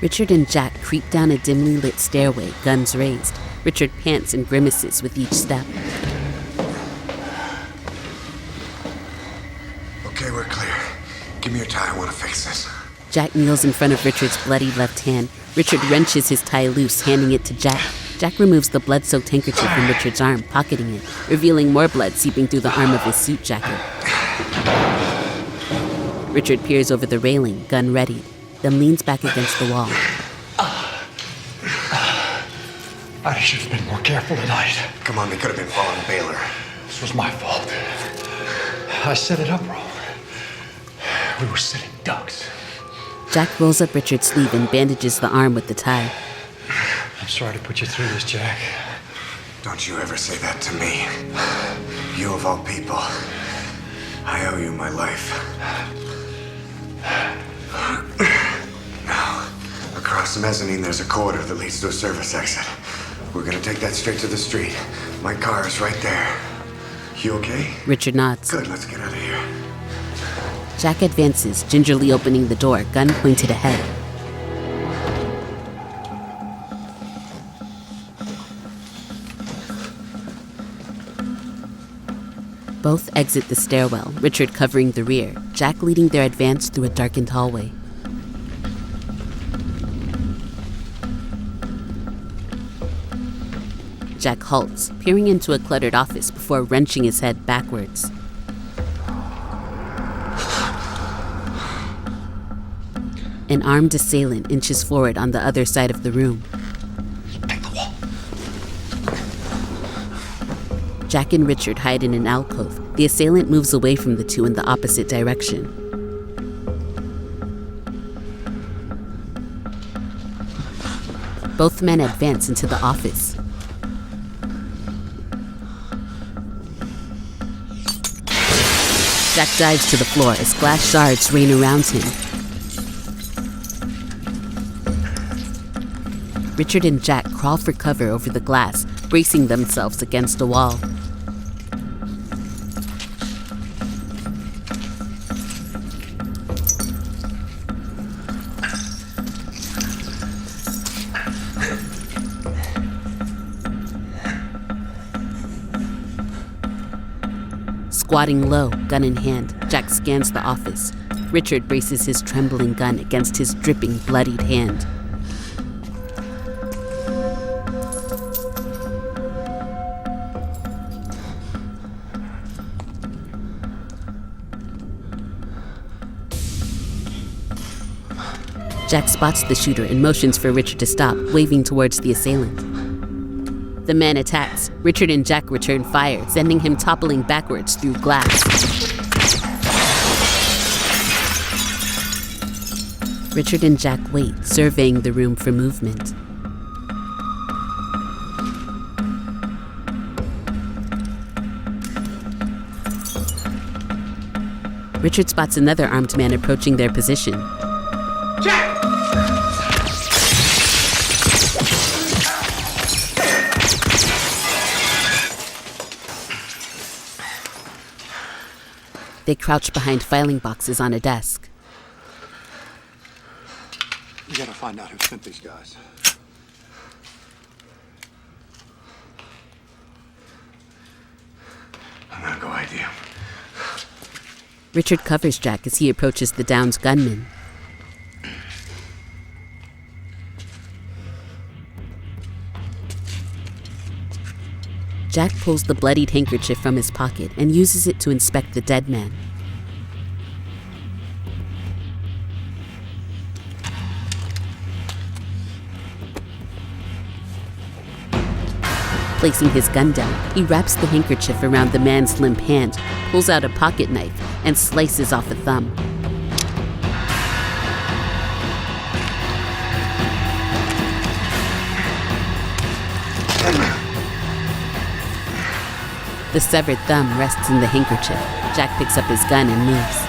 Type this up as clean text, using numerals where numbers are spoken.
Richard and Jack creep down a dimly lit stairway, guns raised. Richard pants and grimaces with each step. Okay, we're clear. Give me your tie, I want to fix this. Jack kneels in front of Richard's bloody left hand. Richard wrenches his tie loose, handing it to Jack. Jack removes the blood-soaked handkerchief from Richard's arm, pocketing it, revealing more blood seeping through the arm of his suit jacket. Richard peers over the railing, gun readied, then leans back against the wall. I should have been more careful tonight. Come on, they could have been following Bauer. This was my fault. I set it up wrong. We were sitting ducks. Jack rolls up Richard's sleeve and bandages the arm with the tie. I'm sorry to put you through this, Jack. Don't you ever say that to me. You of all people. I owe you my life. Now, across the mezzanine there's a corridor that leads to a service exit. We're gonna take that straight to the street. My car is right there. You okay? Richard nods. Good, let's get out of here. Jack advances, gingerly opening the door, gun pointed ahead. Both exit the stairwell, Richard covering the rear, Jack leading their advance through a darkened hallway. Jack halts, peering into a cluttered office before wrenching his head backwards. An armed assailant inches forward on the other side of the room. Take the wall. Jack and Richard hide in an alcove. The assailant moves away from the two in the opposite direction. Both men advance into the office. Jack dives to the floor as glass shards rain around him. Richard and Jack crawl for cover over the glass, bracing themselves against a wall. Squatting low, gun in hand, Jack scans the office. Richard braces his trembling gun against his dripping, bloodied hand. Jack spots the shooter and motions for Richard to stop, waving towards the assailant. The man attacks. Richard and Jack return fire, sending him toppling backwards through glass. Richard and Jack wait, surveying the room for movement. Richard spots another armed man approaching their position. Jack! They crouch behind filing boxes on a desk. You gotta find out who sent these guys. I'm gonna go ID him. Richard covers Jack as he approaches the downed gunman. Jack pulls the bloodied handkerchief from his pocket and uses it to inspect the dead man. Placing his gun down, he wraps the handkerchief around the man's limp hand, pulls out a pocket knife, and slices off a thumb. The severed thumb rests in the handkerchief. Jack picks up his gun and moves.